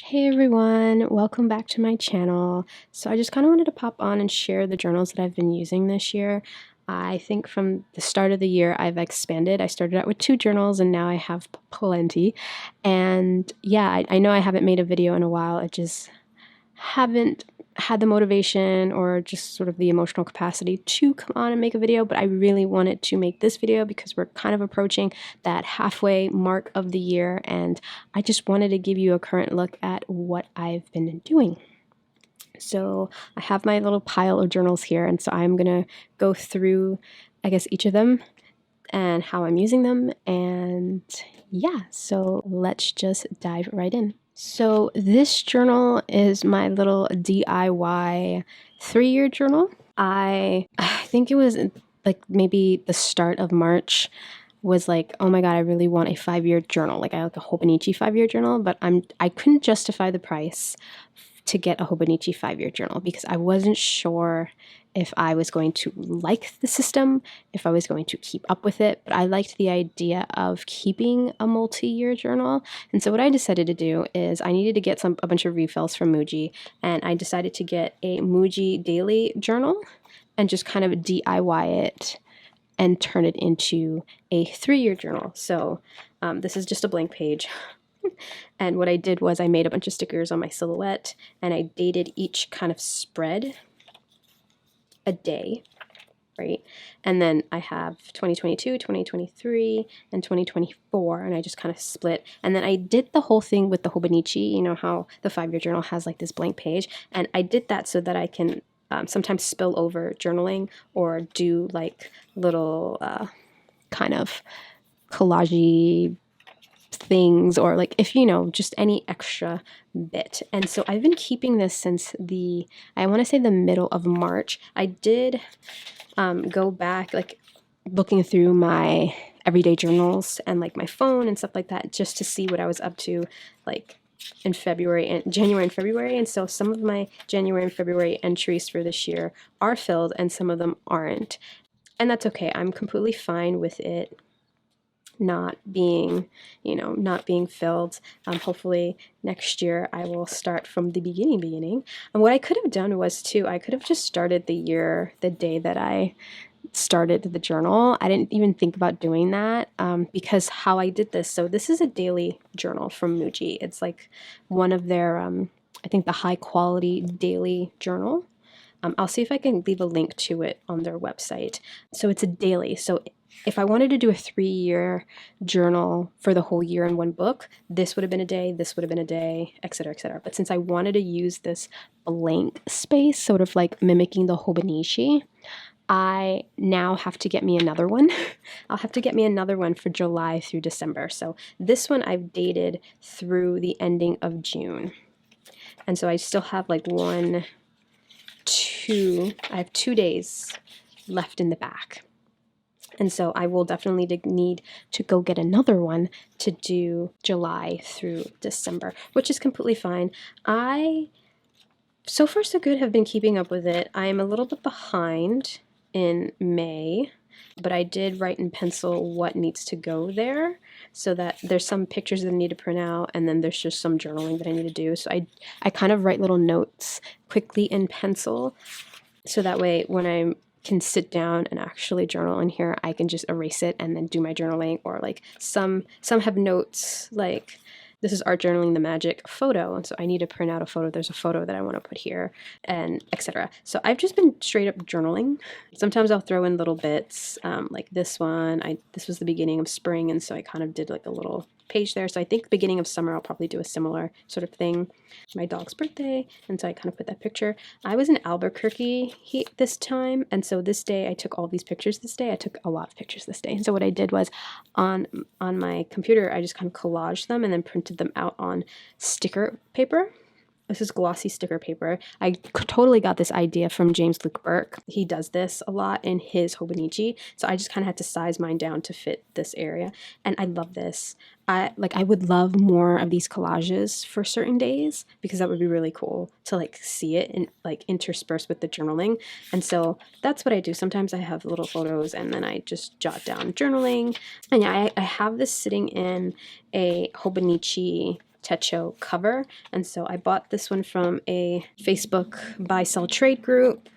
Hey everyone, welcome back to my channel. So I just kind of wanted to pop on and share the journals that I've been using this year. I think from the start of the year I've expanded. I started out with 2 journals and now I have plenty. And yeah, I know I haven't made a video in a while. I just haven't had the motivation or just sort of the emotional capacity to come on and make a video, but I really wanted to make this video because we're kind of approaching that halfway mark of the year, and I just wanted to give you a current look at what I've been doing. So I have my little pile of journals here, and so I'm gonna go through, I guess, each of them and how I'm using them, and yeah, so let's just dive right in. So this journal is my little DIY 3-year journal. I think it was like maybe the start of March was like, oh my god, I really want a 5-year journal. Like I like a Hobonichi 5-year journal, but I couldn't justify the price to get a Hobonichi 5-year journal because I wasn't sure if I was going to like the system, if I was going to keep up with it, but I liked the idea of keeping a multi-year journal. And so what I decided to do is I needed to get a bunch of refills from Muji, and I decided to get a Muji daily journal and just kind of DIY it and turn it into a 3-year journal. So this is just a blank page. And what I did was I made a bunch of stickers on my silhouette and I dated each kind of spread a day, right? And then I have 2022, 2023, and 2024, and I just kind of split. And then I did the whole thing with the Hobonichi, you know how the 5-year journal has like this blank page, and I did that so that I can sometimes spill over journaling or do like little kind of collage things, or like if you know, just any extra bit. And so I've been keeping this since I want to say the middle of March. I did go back, like looking through my everyday journals and like my phone and stuff like that, just to see what I was up to like in January and February. And so some of my January and February entries for this year are filled and some of them aren't. And that's okay. I'm completely fine with it not being filled. Hopefully next year I will start from the beginning. And what I could have done was I could have just started the year the day that I started the journal. I didn't even think about doing that because how I did this. So this is a daily journal from Muji. It's like one of their, I think the high quality daily journal. I'll see if I can leave a link to it on their website. So it's a daily. So if I wanted to do a 3-year journal for the whole year in one book, this would have been a day, this would have been a day, etc., etc. But since I wanted to use this blank space, sort of like mimicking the Hobonichi, I now have to get me another one. I'll have to get me another one for July through December. So this one I've dated through the ending of June. And so I still have like I have 2 days left in the back. And so I will definitely need to go get another one to do July through December, which is completely fine. So far so good, have been keeping up with it. I am a little bit behind in May, but I did write in pencil what needs to go there, so that there's some pictures that I need to print out, and then there's just some journaling that I need to do. So I kind of write little notes quickly in pencil, so that way when I can sit down and actually journal in here, I can just erase it and then do my journaling. Or like some have notes like, this is art journaling the magic photo, and so I need to print out a photo. There's a photo that I want to put here, and etc. So I've just been straight up journaling. Sometimes I'll throw in little bits, like this one. This was the beginning of spring, and so I kind of did like a little page there. So I think beginning of summer I'll probably do a similar sort of thing. My dog's birthday, and so I kind of put that picture. I was in Albuquerque this time, and so this day I took all these pictures this day. I took a lot of pictures this day. And so what I did was on my computer, I just kind of collaged them and then printed them out on sticker paper. This is glossy sticker paper. I totally got this idea from James Luke Burke. He does this a lot in his Hobonichi. So I just kind of had to size mine down to fit this area. And I love this. I would love more of these collages for certain days, because that would be really cool to like see it and like intersperse with the journaling. And so that's what I do. Sometimes I have little photos and then I just jot down journaling. And yeah, I have this sitting in a Hobonichi techo cover. And so I bought this one from a Facebook buy sell trade group.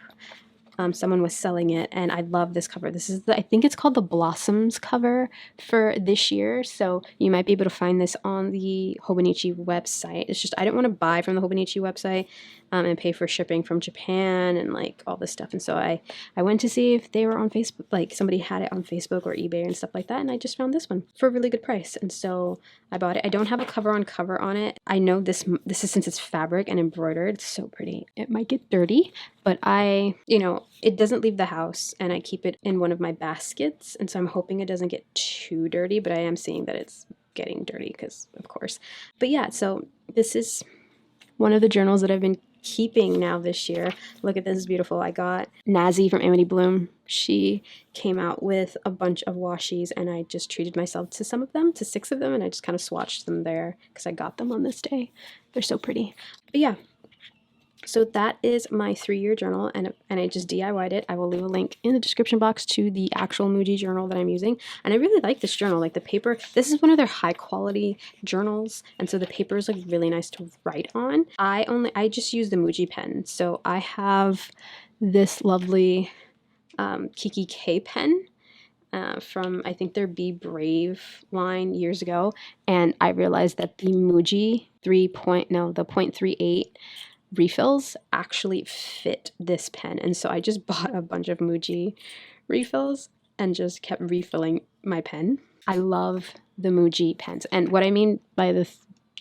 Someone was selling it, and I love this cover. This is I think it's called the Blossoms cover for this year, so you might be able to find this on the Hobonichi website. It's just I didn't want to buy from the Hobonichi website and pay for shipping from Japan and like all this stuff, and so I went to see if they were on Facebook, like somebody had it on Facebook or eBay and stuff like that, and I just found this one for a really good price, and so I bought it. I don't have a cover on it. I know this is, since it's fabric and embroidered, it's so pretty. It might get dirty, but it doesn't leave the house, and I keep it in one of my baskets, and so I'm hoping it doesn't get too dirty, but I am seeing that it's getting dirty because, of course. But yeah, so this is one of the journals that I've been keeping now this year. Look at this, is beautiful. I got Nazi from Amity Bloom. She came out with a bunch of washies, and I just treated myself to some of them, to 6 of them, and I just kind of swatched them there because I got them on this day. They're so pretty. But yeah. So that is my 3-year journal, and I just DIY'd it. I will leave a link in the description box to the actual Muji journal that I'm using. And I really like this journal. Like the paper, this is one of their high quality journals, and so the paper is like really nice to write on. I just use the Muji pen. So I have this lovely Kiki K pen from, I think, their Be Brave line years ago, and I realized that the Muji the 0.38 refills actually fit this pen, and so I just bought a bunch of Muji refills and just kept refilling my pen. I love the Muji pens, and what I mean by the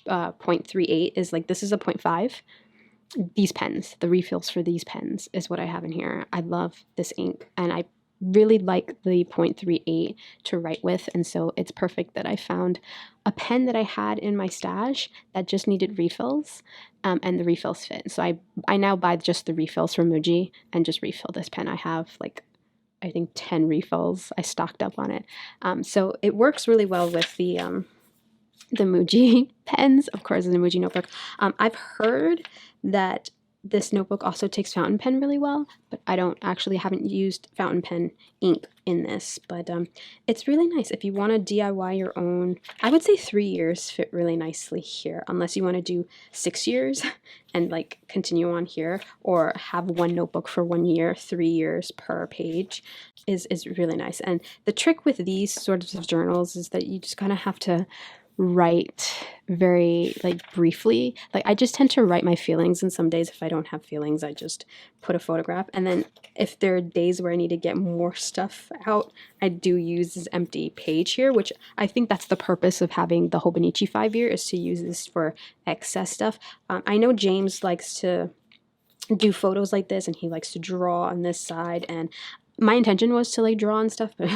0.38 is like this is a 0.5. These pens, the refills for these pens is what I have in here. I love this ink, and I really like the 0.38 to write with, and so it's perfect that I found a pen that I had in my stash that just needed refills, and the refills fit. So I now buy just the refills from Muji and just refill this pen. I have like, I think 10 refills. I stocked up on it. So it works really well with the Muji pens, of course, in the Muji notebook. I've heard that this notebook also takes fountain pen really well, but I haven't used fountain pen ink in this, but it's really nice. If you want to DIY your own, I would say 3 years fit really nicely here, unless you want to do 6 years and like continue on here, or have one notebook for 1 year, 3 years per page is really nice. And the trick with these sorts of journals is that you just kind of have to write very like briefly. Like I just tend to write my feelings, and some days if I don't have feelings I just put a photograph, and then if there are days where I need to get more stuff out, I do use this empty page here, which I think that's the purpose of having the Hobonichi 5-year, is to use this for excess stuff. I know James likes to do photos like this, and he likes to draw on this side, and my intention was to like draw and stuff, but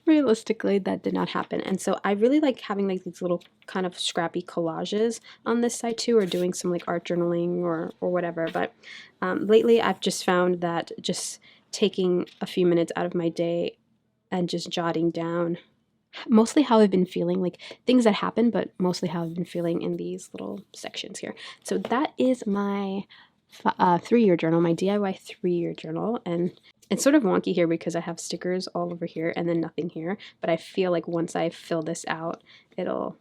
realistically that did not happen. And so I really like having like these little kind of scrappy collages on this side too, or doing some like art journaling or whatever. But lately I've just found that just taking a few minutes out of my day and just jotting down mostly how I've been feeling, like things that happen, but mostly how I've been feeling in these little sections here. So that is my 3-year journal, my DIY 3-year journal. And it's sort of wonky here because I have stickers all over here and then nothing here, but I feel like once I fill this out, it'll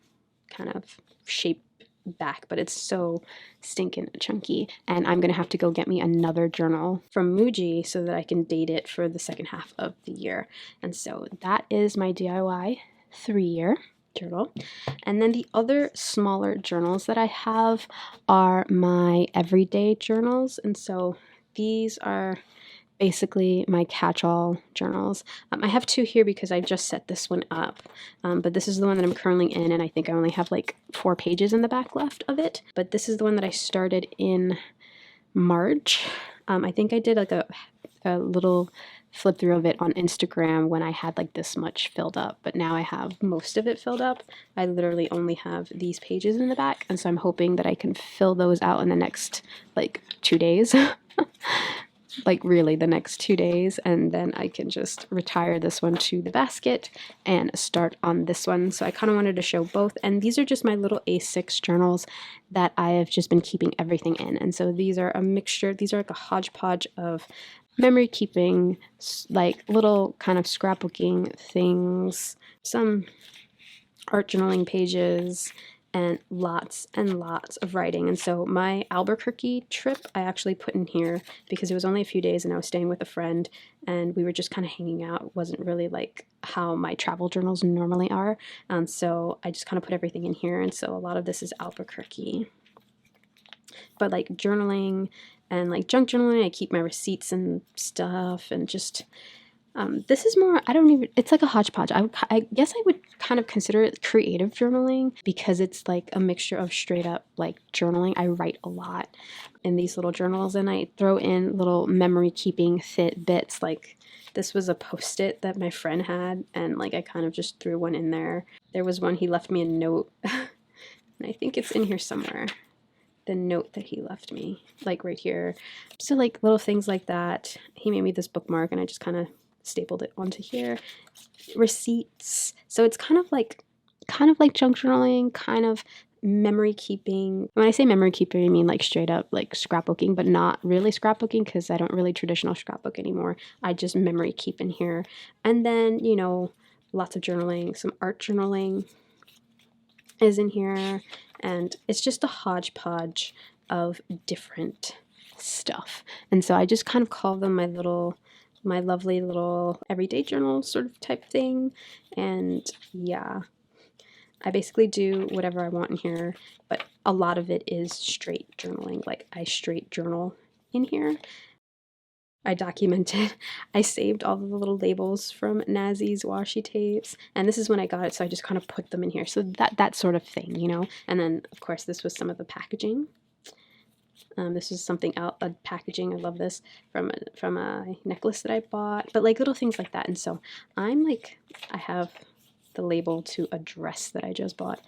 kind of shape back, but it's so stinking chunky, and I'm gonna have to go get me another journal from Muji so that I can date it for the second half of the year. And so that is my DIY 3-year journal. And then the other smaller journals that I have are my everyday journals, and so these are basically my catch-all journals. I have 2 here because I just set this one up, but this is the one that I'm currently in, and I think I only have like 4 pages in the back left of it. But this is the one that I started in March. I think I did like a little flip through of it on Instagram when I had like this much filled up, but now I have most of it filled up. I literally only have these pages in the back, and so I'm hoping that I can fill those out in the next like 2 days. Like really the next 2 days, and then I can just retire this one to the basket and start on this one. So I kind of wanted to show both, and these are just my little A6 journals that I have just been keeping everything in. And so these are a mixture, these are like a hodgepodge of memory keeping, like little kind of scrapbooking things, some art journaling pages, and lots of writing. And so my Albuquerque trip I actually put in here because it was only a few days and I was staying with a friend and we were just kind of hanging out. It wasn't really like how my travel journals normally are. So I just kind of put everything in here. And so a lot of this is Albuquerque. But like journaling and like junk journaling, I keep my receipts and stuff, and just this is more, I don't even, it's like a hodgepodge. I guess I would kind of consider it creative journaling because it's like a mixture of straight up like journaling. I write a lot in these little journals and I throw in little memory keeping bits. Like this was a post-it that my friend had and like I kind of just threw one in there. There was one, he left me a note and I think it's in here somewhere. The note that he left me, like right here. So like little things like that. He made me this bookmark and I just kind of stapled it onto here. Receipts. So it's kind of like junk journaling, kind of memory keeping. When I say memory keeping, I mean like straight up like scrapbooking, but not really scrapbooking because I don't really traditional scrapbook anymore. I just memory keep in here. And then, you know, lots of journaling, some art journaling is in here. And it's just a hodgepodge of different stuff. And so I just kind of call them my lovely little everyday journal sort of type thing. And yeah, I basically do whatever I want in here, but a lot of it is straight journaling. Like I straight journal in here. I documented, I saved all of the little labels from Nazi's washi tapes, and this is when I got it, so I just kind of put them in here. So that sort of thing, you know. And then of course this was some of the packaging. This is something out packaging. I love this from a necklace that I bought, but like little things like that. And so I'm like, I have the label to a dress that I just bought,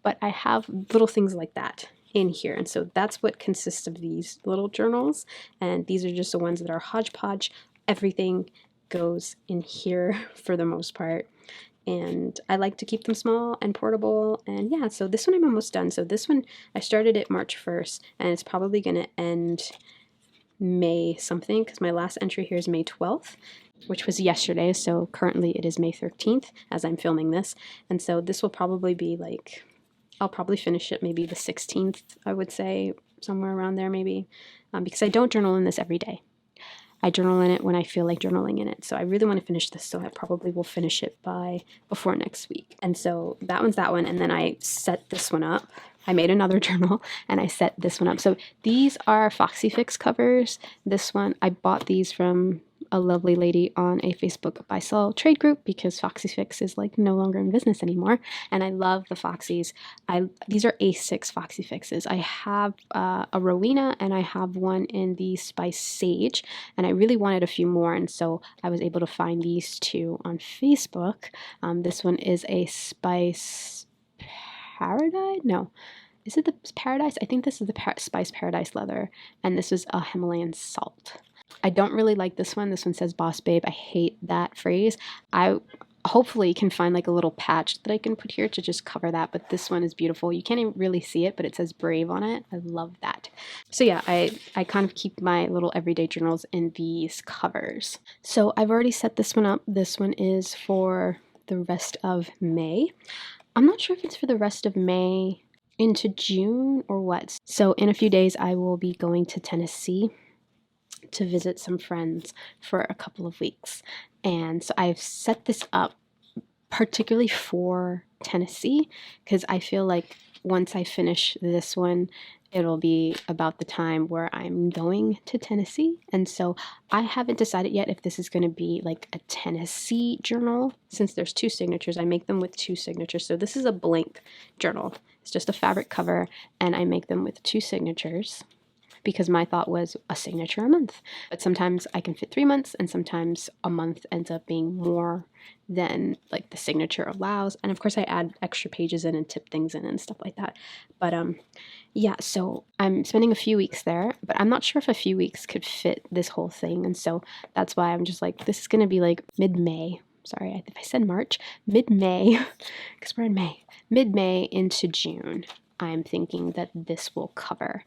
but I have little things like that in here. And so that's what consists of these little journals. And these are just the ones that are hodgepodge. Everything goes in here for the most part. And I like to keep them small and portable. And yeah, so this one I'm almost done. So this one, I started it March 1st, and it's probably going to end May something, because my last entry here is May 12th, which was yesterday. So currently it is May 13th as I'm filming this. And so this will probably be like, I'll probably finish it maybe the 16th, I would say, somewhere around there maybe, because I don't journal in this every day. I journal in it when I feel like journaling in it. So I really want to finish this, so I probably will finish it before next week. And so that one's that one. And then I set this one up. I made another journal and I set this one up. So these are Foxy Fix covers. This one, I bought these from a lovely lady on a Facebook buy-sell trade group because Foxy Fix is like no longer in business anymore. And I love the Foxies. These are A6 Foxy Fixes. I have a Rowena and I have one in the Spice Sage, and I really wanted a few more, and so I was able to find these two on Facebook. This one is a Spice Paradise? No. Is it the Paradise? I think this is the Spice Paradise leather, and this is a Himalayan salt. I don't really like this one. This one says Boss Babe. I hate that phrase. I hopefully can find like a little patch that I can put here to just cover that, but this one is beautiful. You can't even really see it, but it says Brave on it. I love that. So yeah, I kind of keep my little everyday journals in these covers. So I've already set this one up. This one is for the rest of May. I'm not sure if it's for the rest of May into June or what. So in a few days I will be going to Tennessee to visit some friends for a couple of weeks. And so I've set this up particularly for Tennessee because I feel like once I finish this one, it'll be about the time where I'm going to Tennessee. And so I haven't decided yet if this is going to be like a Tennessee journal. Since there's two signatures, I make them with two signatures. So this is a blank journal. It's just a fabric cover, and I make them with two signatures, because my thought was a signature a month. But sometimes I can fit 3 months, and sometimes a month ends up being more than like the signature allows. And of course I add extra pages in and tip things in and stuff like that. But yeah, so I'm spending a few weeks there, but I'm not sure if a few weeks could fit this whole thing. And so that's why I'm just like, this is gonna be like mid-May. Sorry, if I said March, mid-May, because we're in May. Mid-May into June, I'm thinking that this will cover.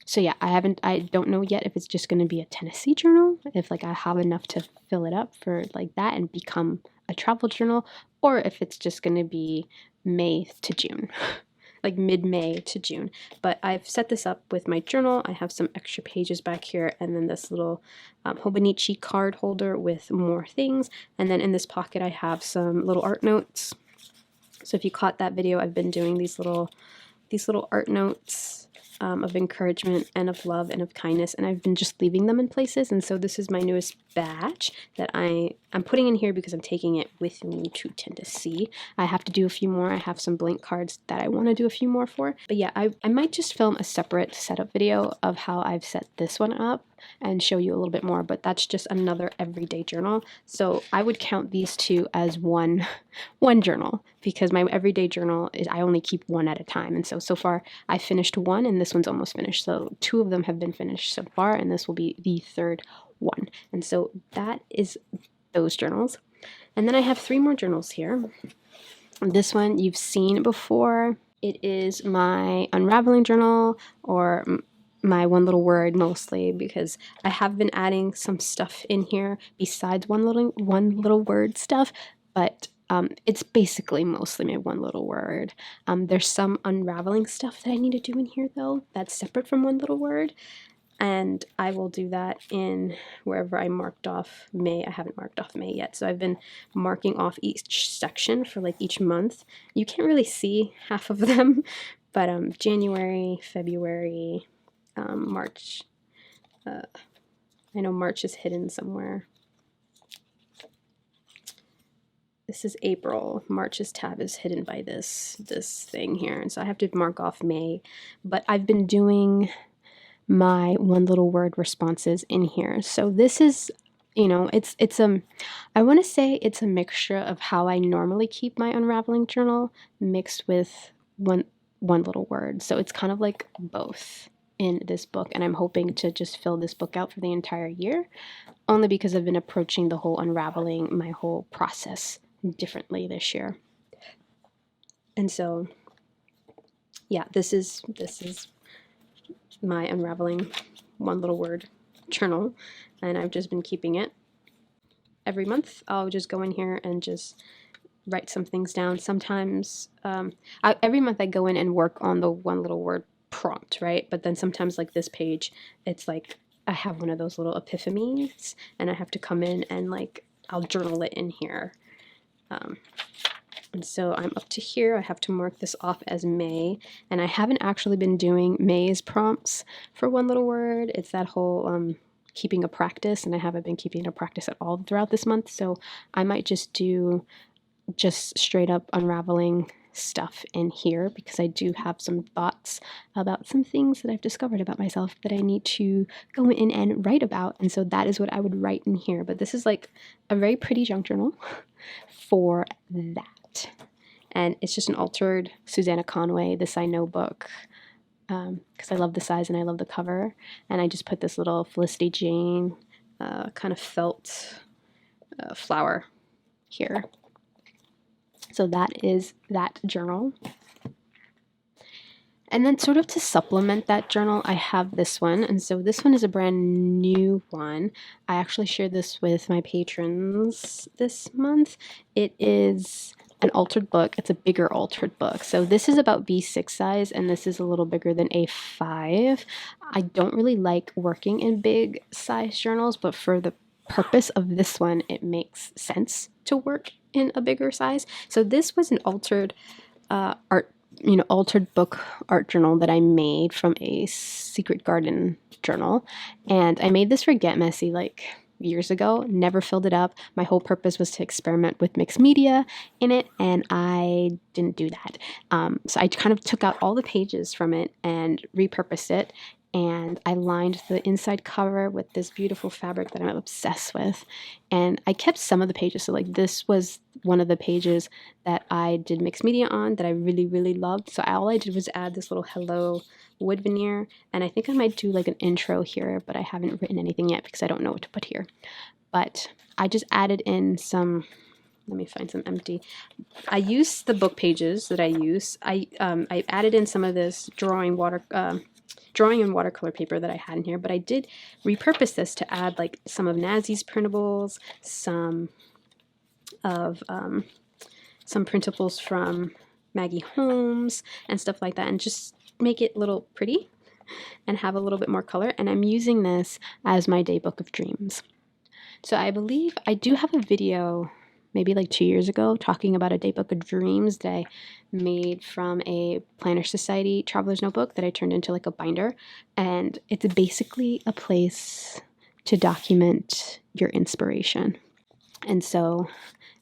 So yeah, I don't know yet if it's just going to be a Tennessee journal, if like I have enough to fill it up for like that and become a travel journal, or if it's just going to be May to June. like mid-May to June. But I've set this up with my journal. I have some extra pages back here, and then this little Hobonichi card holder with more things. And then in this pocket I have some little art notes. So if you caught that video, I've been doing these little art notes of encouragement and of love and of kindness, and I've been just leaving them in places. And so this is my newest batch that I'm putting in here because I'm taking it with me to Tennessee. I have to do a few more. I have some blank cards that I want to do a few more for. But yeah, I might just film a separate setup video of how I've set this one up and show you a little bit more, but that's just another everyday journal. So I would count these two as one journal, because my everyday journal is I only keep one at a time. And so far I finished one, and this one's almost finished. So two of them have been finished so far, and this will be the third one. And so that is those journals. And then I have 3 more journals here. This one you've seen before. It is my Unraveling Journal, or my one little word mostly, because I have been adding some stuff in here besides one little word stuff, but it's basically mostly my one little word. There's some unraveling stuff that I need to do in here though, that's separate from one little word, and I will do that in wherever I marked off May. I haven't marked off May yet, so I've been marking off each section for like each month. You can't really see half of them, but January, February, March. I know March is hidden somewhere. This is April. March's tab is hidden by this thing here, and so I have to mark off May. But I've been doing my one little word responses in here. So this is, you know, I want to say it's a mixture of how I normally keep my unraveling journal mixed with one little word. So it's kind of like both in this book, and I'm hoping to just fill this book out for the entire year, only because I've been approaching the whole unraveling, my whole process differently this year. And so yeah, this is my unraveling one little word journal, and I've just been keeping it. Every month I'll just go in here and just write some things down. Sometimes every month I go in and work on the one little word prompt, right? But then sometimes, like this page, it's like I have one of those little epiphanies, and I have to come in and like I'll journal it in here. And so I'm up to here. I have to mark this off as May, and I haven't actually been doing May's prompts for one little word. It's that whole keeping a practice, and I haven't been keeping a practice at all throughout this month, so I might just do just straight up unraveling stuff in here, because I do have some thoughts about some things that I've discovered about myself that I need to go in and write about, and so that is what I would write in here. But this is like a very pretty junk journal for that, and it's just an altered Susanna Conway This I Know book, because I love the size and I love the cover, and I just put this little Felicity Jane kind of felt flower here. So that is that journal. And then sort of to supplement that journal, I have this one. And so this one is a brand new one. I actually shared this with my patrons this month. It is an altered book. It's a bigger altered book. So this is about B6 size, and this is a little bigger than A5. I don't really like working in big size journals, but for the purpose of this one, it makes sense to work in a bigger size. So this was an altered altered book art journal that I made from a Secret Garden journal, and I made this for Get Messy like years ago. Never filled it up. My whole purpose was to experiment with mixed media in it, and I didn't do that. So I kind of took out all the pages from it and repurposed it, and I lined the inside cover with this beautiful fabric that I'm obsessed with, and I kept some of the pages. So like this was one of the pages that I did mixed media on that I really, really loved. So all I did was add this little hello wood veneer, and I think I might do like an intro here, but I haven't written anything yet because I don't know what to put here. But I just added in some, let me find some empty. I used the book pages that I use. I added in some of this drawing and watercolor paper that I had in here, but I did repurpose this to add like some of Nazi's printables, some of some printables from Maggie Holmes and stuff like that, and just make it a little pretty and have a little bit more color. And I'm using this as my Daybook of Dreams. So I believe I do have a video maybe like 2 years ago talking about a Daybook of Dreams that I made from a Planner Society traveler's notebook that I turned into like a binder. And it's basically a place to document your inspiration. And so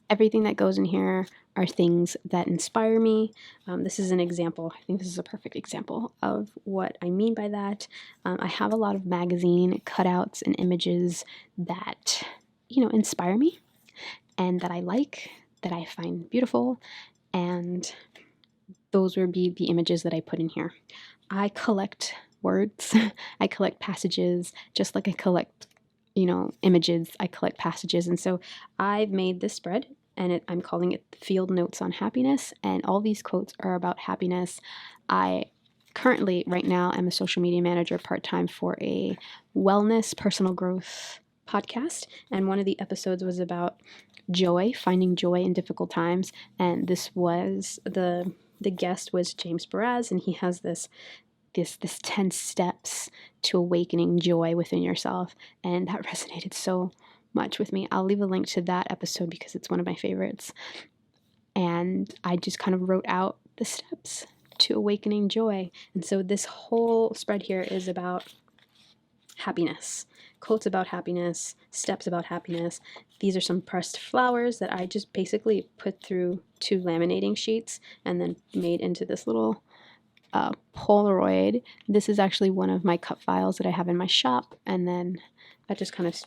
everything that goes in here are things that inspire me. This is an example. I think this is a perfect example of what I mean by that. I have a lot of magazine cutouts and images that, inspire me and that I like, that I find beautiful, and those would be the images that I put in here. I collect words, I collect passages, just like I collect, images, I collect passages. And so I've made this spread and I'm calling it Field Notes on Happiness. And all these quotes are about happiness. I currently, right now, am a social media manager part-time for a wellness, personal growth podcast. And one of the episodes was about joy, finding joy in difficult times. And this was the guest was James Baraz, and he has this 10 steps to awakening joy within yourself, and that resonated so much with me. I'll leave a link to that episode because it's one of my favorites. And I just kind of wrote out the steps to awakening joy. And so this whole spread here is about happiness, quotes about happiness, steps about happiness. These are some pressed flowers that I just basically put through 2 laminating sheets and then made into this little Polaroid. This is actually one of my cut files that I have in my shop, and then I just kind of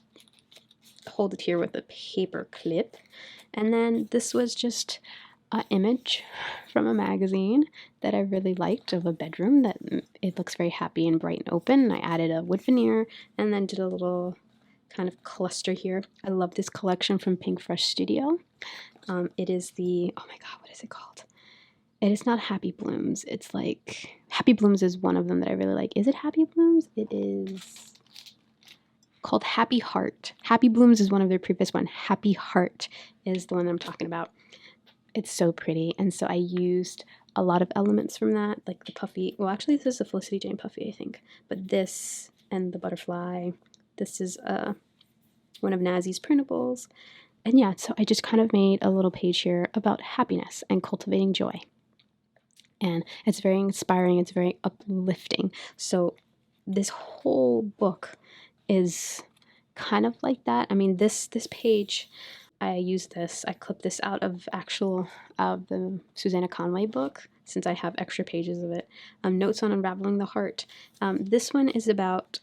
hold it here with a paper clip. And then this was just an image from a magazine that I really liked of a bedroom that it looks very happy and bright and open. I added a wood veneer and then did a little kind of cluster here. I love this collection from Pink Fresh Studio. It is the, oh my god, what is it called? It is not Happy Blooms. It's like, Happy Blooms is one of them that I really like. Is it Happy Blooms? It is called Happy Heart. Happy Blooms is one of their previous one. Happy Heart is the one I'm talking about. It's so pretty. And so I used a lot of elements from that, like the puffy. Well, actually, this is a Felicity Jane puffy, I think. But this and the butterfly. This is one of Nazi's printables. And yeah, so I just kind of made a little page here about happiness and cultivating joy. And it's very inspiring. It's very uplifting. So this whole book is kind of like that. I mean, this page, I used this. I clipped this out of the Susanna Conway book, since I have extra pages of it. Notes on Unraveling the Heart. This one is about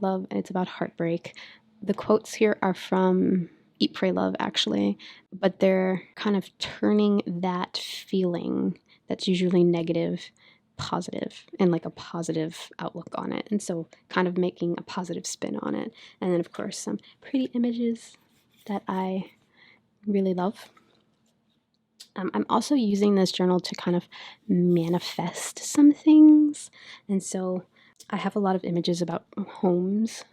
love, and it's about heartbreak. The quotes here are from Eat, Pray, Love, actually, but they're kind of turning that feeling that's usually negative positive, and like a positive outlook on it, and so kind of making a positive spin on it. And then of course some pretty images that I really love. I'm also using this journal to kind of manifest some things, and so I have a lot of images about homes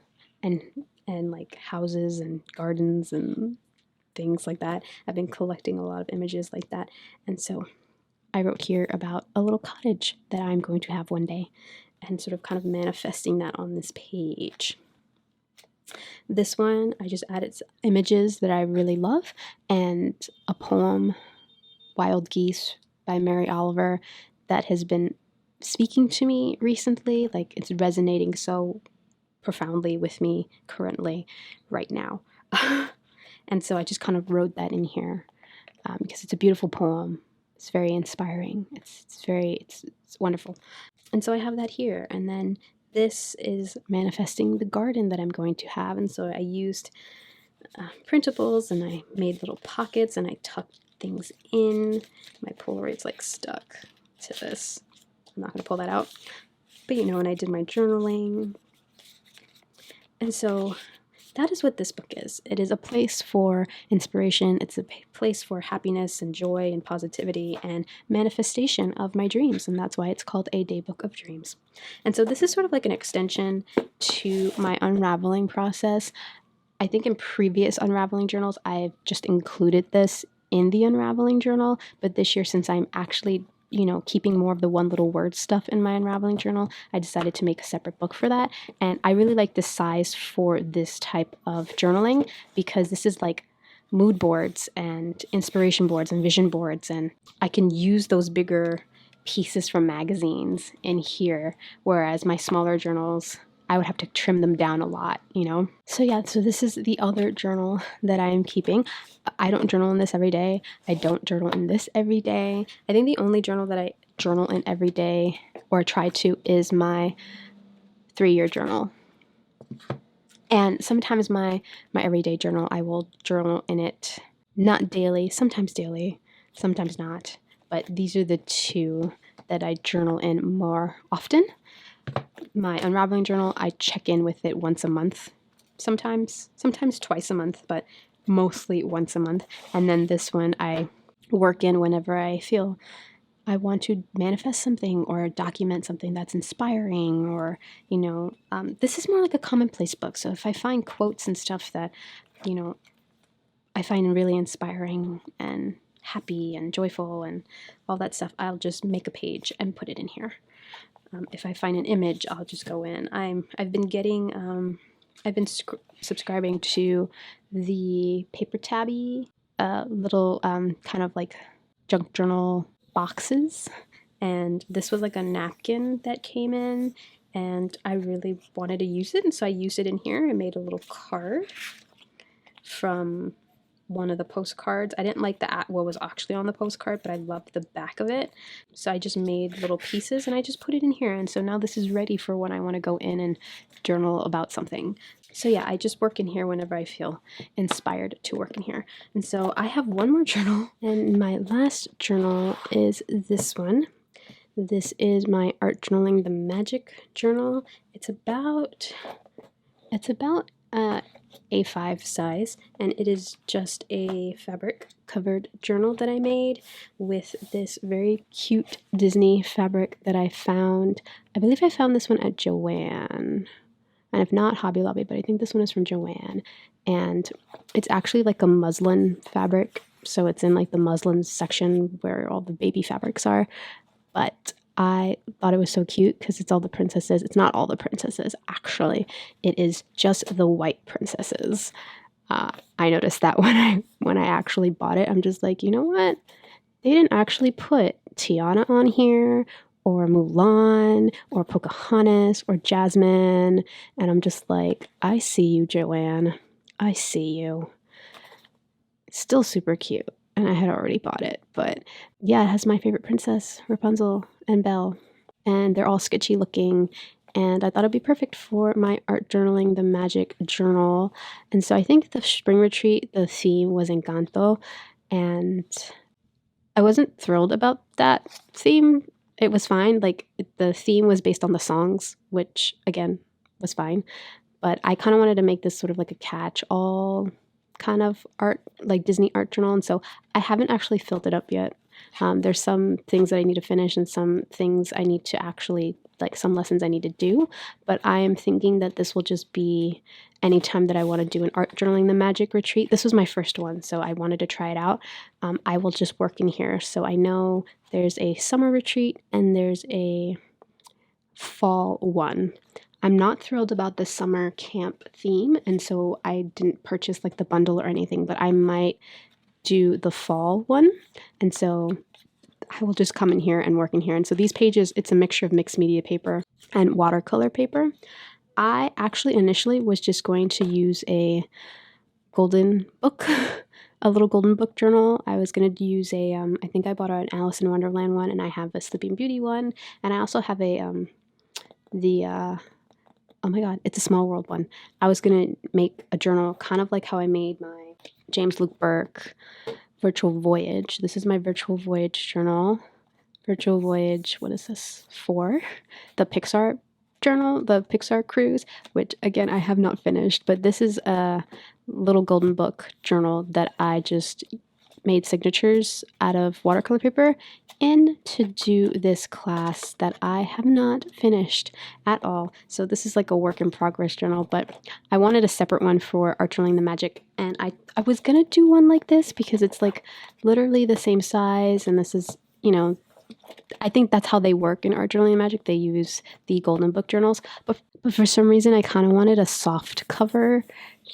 and like houses and gardens and things like that. I've been collecting a lot of images like that, and so I wrote here about a little cottage that I'm going to have one day, and sort of kind of manifesting that on this page. This one, I just added images that I really love, and a poem, Wild Geese by Mary Oliver, that has been speaking to me recently. Like, it's resonating so profoundly with me currently right now. And so I just kind of wrote that in here because it's a beautiful poem. It's very inspiring. It's wonderful. And so I have that here. And then this is manifesting the garden that I'm going to have. And so I used printables, and I made little pockets, and I tucked things in. My Polaroid's like stuck to this. I'm not going to pull that out. But and I did my journaling. And so that is what this book is. It is a place for inspiration. It's a place for happiness and joy and positivity and manifestation of my dreams. And that's why it's called A Daybook of Dreams. And so this is sort of like an extension to my unraveling process. I think in previous unraveling journals, I've just included this in the Unraveling Journal, but this year, since I'm actually keeping more of the one little word stuff in my Unraveling Journal, I decided to make a separate book for that. And I really like the size for this type of journaling because this is like mood boards and inspiration boards and vision boards, and I can use those bigger pieces from magazines in here, whereas my smaller journals, I would have to trim them down a lot, So yeah, so this is the other journal that I am keeping. I don't journal in this every day. I don't journal in this every day. I think the only journal that I journal in every day, or try to, is my 3-year journal. And sometimes my everyday journal, I will journal in it, not daily, sometimes not. But these are the two that I journal in more often. My Unraveling Journal, I check in with it once a month, sometimes twice a month, but mostly once a month. And then this one I work in whenever I feel I want to manifest something or document something that's inspiring, or, this is more like a commonplace book. So if I find quotes and stuff that, I find really inspiring and happy and joyful and all that stuff, I'll just make a page and put it in here. If I find an image, I'll just go in. I've been subscribing to the Paper Tabby little kind of like junk journal boxes, and this was like a napkin that came in, and I really wanted to use it, and so I used it in here. I made a little card from one of the postcards. I didn't like what was actually on the postcard, but I loved the back of it. So I just made little pieces and I just put it in here. And so now this is ready for when I want to go in and journal about something. So yeah, I just work in here whenever I feel inspired to work in here. And so I have one more journal, and my last journal is this one. This is my Art Journaling the Magic journal. It's about A5 size, and it is just a fabric covered journal that I made with this very cute Disney fabric that I found. I believe I found this one at Joann, and if not, Hobby Lobby, but I think this one is from Joann. And it's actually like a muslin fabric, so it's in like the muslin section where all the baby fabrics are. But I thought it was so cute because it's all the princesses. It's not all the princesses, actually. It is just the white princesses. I noticed that when I actually bought it. I'm just like, you know what? They didn't actually put Tiana on here, or Mulan, or Pocahontas, or Jasmine. And I'm just like, I see you, Joann. I see you. It's still super cute. And I had already bought it. But yeah, it has my favorite princess, Rapunzel and Belle. And they're all sketchy looking. And I thought it'd be perfect for my Art Journaling the Magic journal. And so I think the spring retreat, the theme was Encanto. And I wasn't thrilled about that theme. It was fine. Like, the theme was based on the songs, which, again, was fine. But I kind of wanted to make this sort of like a catch-all kind of art, like Disney art journal. And so I haven't actually filled it up yet. There's some things that I need to finish and some things I need to actually, like some lessons I need to do. But I am thinking that this will just be anytime that I want to do an Art Journaling the Magic retreat. This was my first one, so I wanted to try it out. I will just work in here. So I know there's a summer retreat and there's a fall one. I'm not thrilled about the summer camp theme, and so I didn't purchase like the bundle or anything, but I might do the fall one. And so I will just come in here and work in here. And so these pages, it's a mixture of mixed media paper and watercolor paper. I actually initially was just going to use a golden book, a little golden book journal. I was going to use I think I bought an Alice in Wonderland one, and I have a Sleeping Beauty one. And I also have oh my God, it's a Small World one. I was going to make a journal kind of like how I made my James Luke Burke Virtual Voyage. This is my Virtual Voyage journal. Virtual Voyage, what is this for? The Pixar journal, the Pixar cruise, which again, I have not finished, but this is a little golden book journal that I just made signatures out of watercolor paper in to do this class that I have not finished at all. So this is like a work in progress journal, but I wanted a separate one for Art Journaling the Magic, and I was gonna do one like this because it's like literally the same size, and this is, you know, I think that's how they work in Art Journaling and Magic. They use the Golden Book journals, but for some reason I kind of wanted a soft cover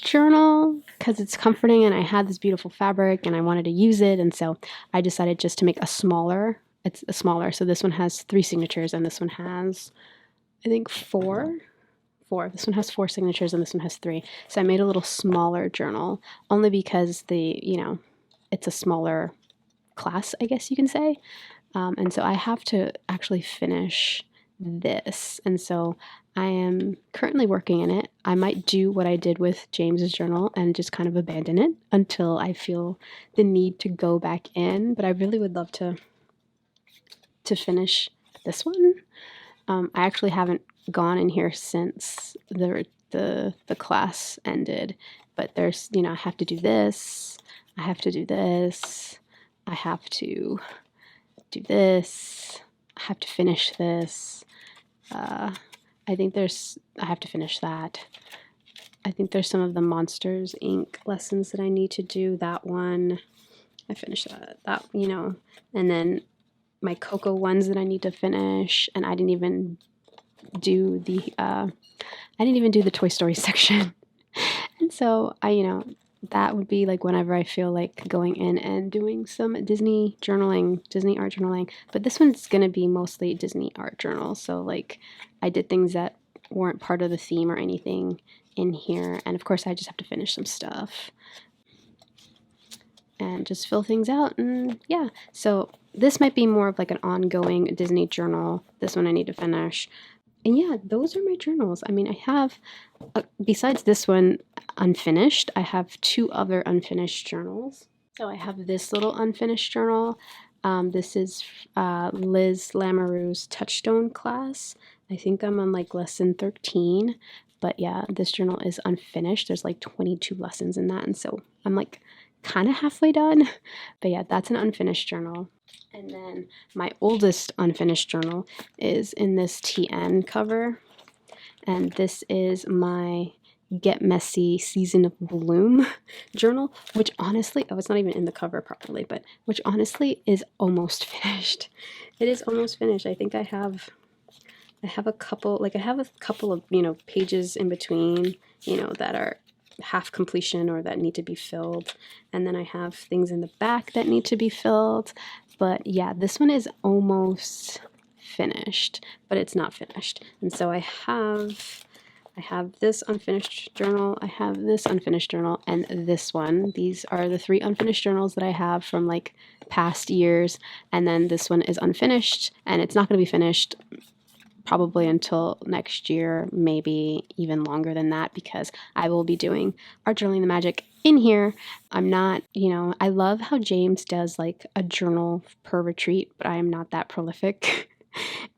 journal because it's comforting, and I had this beautiful fabric and I wanted to use it, and so I decided just to make a smaller. It's a smaller, so this one has 3 signatures and this one has, I think, 4. This one has 4 signatures and this one has 3. So I made a little smaller journal only because it's a smaller class, I guess you can say. And so I have to actually finish this. And so I am currently working in it. I might do what I did with James's journal and just kind of abandon it until I feel the need to go back in. But I really would love to finish this one. I actually haven't gone in here since the class ended. But there's, I have to do this. I have to do this. I have to do this. I have to finish this. I have to finish that. I think there's some of the Monsters Inc. lessons that I need to do. That one, I finished that, and then my Coco ones that I need to finish. And I didn't even do the Toy Story section. And so that would be like whenever I feel like going in and doing some Disney art journaling. But this one's going to be mostly Disney art journal. So like I did things that weren't part of the theme or anything in here. And of course I just have to finish some stuff and just fill things out. And yeah, so this might be more of like an ongoing Disney journal. This one I need to finish. And yeah, those are my journals. I mean, I have, besides this one unfinished, I have 2 other unfinished journals. So I have this little unfinished journal. This is Liz Lamoureux's Touchstone class. I think I'm on like lesson 13. But yeah, this journal is unfinished. There's like 22 lessons in that. And so I'm like kind of halfway done. But yeah, that's an unfinished journal. And then my oldest unfinished journal is in this TN cover. And this is my Get Messy Season of Bloom journal, which honestly, oh, it's not even in the cover properly, but which honestly is almost finished. It is almost finished. I think I have a couple of, pages in between, that are half completion or that need to be filled. And then I have things in the back that need to be filled. But yeah, this one is almost finished, but it's not finished. And so I have this unfinished journal, I have this unfinished journal, and this one. These are the 3 unfinished journals that I have from like past years. And then this one is unfinished, and it's not going to be finished probably until next year, maybe even longer than that, because I will be doing Art Journaling the Magic in here. I'm not, I love how James does like a journal per retreat, but I am not that prolific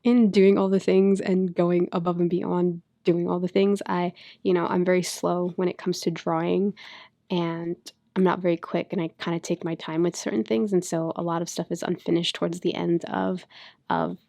in doing all the things and going above and beyond doing all the things. I'm very slow when it comes to drawing, and I'm not very quick, and I kind of take my time with certain things. And so a lot of stuff is unfinished towards the end of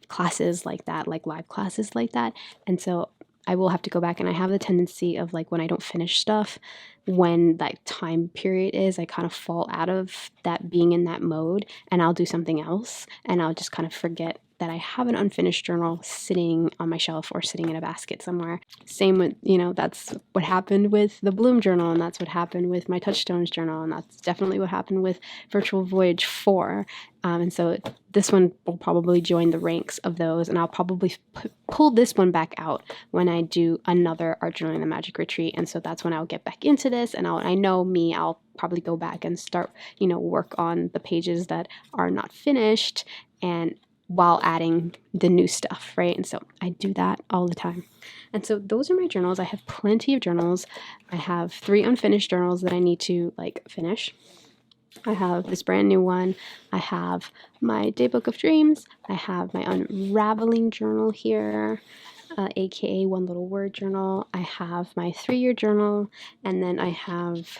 classes like that, like live classes like that. And so I will have to go back, and I have the tendency of like when I don't finish stuff, when that time period is, I kind of fall out of that being in that mode, and I'll do something else, and I'll just kind of forget that I have an unfinished journal sitting on my shelf or sitting in a basket somewhere. Same with, that's what happened with the Bloom journal, and that's what happened with my Touchstones journal, and that's definitely what happened with Virtual Voyage 4. And so this one will probably join the ranks of those, and I'll probably pull this one back out when I do another Art Journaling the Magic retreat. And so that's when I'll get back into this, and I'll probably go back and start, work on the pages that are not finished, and while adding the new stuff, right? And so I do that all the time. And so those are my journals. I have plenty of journals. I have 3 unfinished journals that I need to finish. I have this brand new one. I have my Daybook of Dreams. I have my Unraveling Journal here, aka One Little Word Journal. I have my 3-year journal, and then I have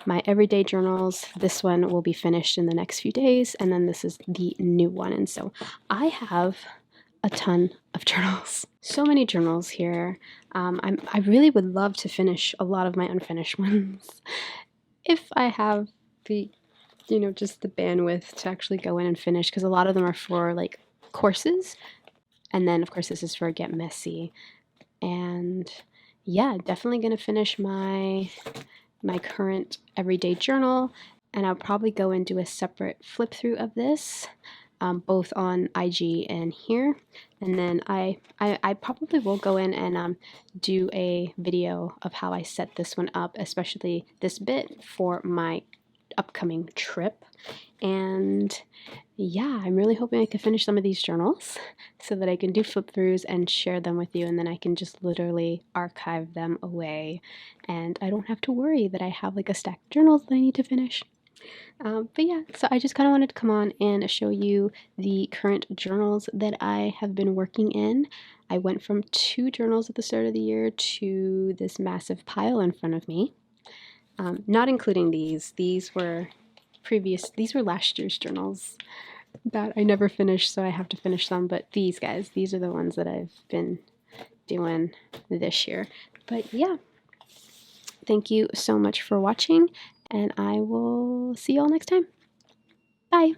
my everyday journals. This one will be finished in the next few days, and then this is the new one. And so I have a ton of journals. So many journals here. I really would love to finish a lot of my unfinished ones if I have the, just the bandwidth to actually go in and finish, because a lot of them are for like courses. And then of course this is for Get Messy. And yeah, definitely gonna finish my current everyday journal, and I'll probably go and do a separate flip through of this, both on IG and here. And then I probably will go in and do a video of how I set this one up, especially this bit for my upcoming trip. And yeah, I'm really hoping I can finish some of these journals so that I can do flip throughs and share them with you, and then I can just literally archive them away and I don't have to worry that I have like a stack of journals that I need to finish. But yeah, so I just kind of wanted to come on and show you the current journals that I have been working in. I went from 2 journals at the start of the year to this massive pile in front of me. Not including these. These were last year's journals that I never finished, so I have to finish them. But these guys, these are the ones that I've been doing this year. But yeah, thank you so much for watching, and I will see you all next time. Bye!